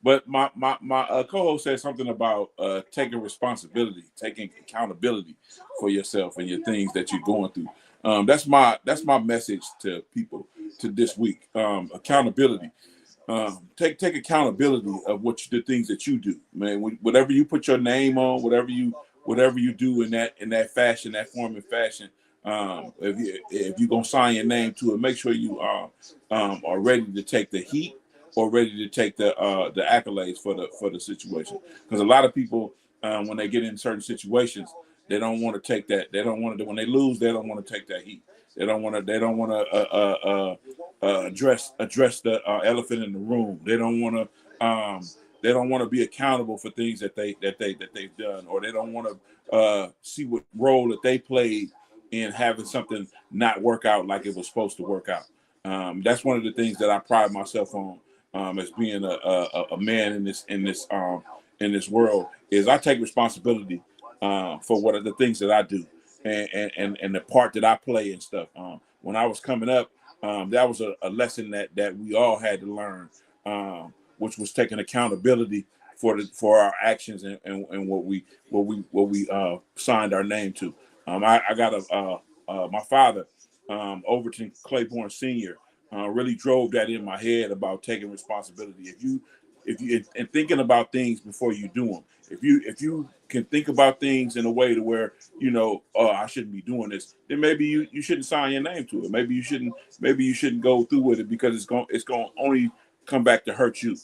But my co-host said something about taking responsibility, taking accountability for yourself and your things that you're going through. That's my message to people to this week. Accountability. Take accountability of the things that you do, man. Whatever you put your name on, whatever you do in that fashion, that form and fashion. If you gonna sign your name to it, make sure you are ready to take the heat or ready to take the accolades for the situation. Because a lot of people, when they get in certain situations, they don't want to take that. They don't want to. When they lose, they don't want to take that heat. They don't want to address the elephant in the room. They don't want to they don't want to be accountable for things that they've done, or they don't want to see what role that they played in having something not work out like it was supposed to work out. That's one of the things that I pride myself on as being a man in this world, is I take responsibility for what are the things that I do and the part that I play and stuff. When I was coming up, that was a lesson that we all had to learn, which was taking accountability for our actions and what we signed our name to. I got my father, Overton Claiborne Sr., really drove that in my head about taking responsibility. If you and thinking about things before you do them. If you can think about things in a way to where oh, I shouldn't be doing this, then maybe you shouldn't sign your name to it. Maybe you shouldn't go through with it, because it's going to only come back to hurt you.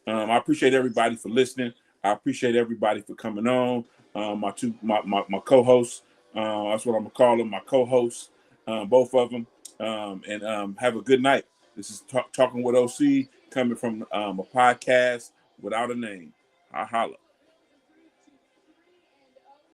I appreciate everybody for listening. I appreciate everybody for coming on. My co-hosts, that's what I'm gonna call them, my co-hosts, both of them, and have a good night. This is Talking with OC, coming from a podcast without a name. I holla.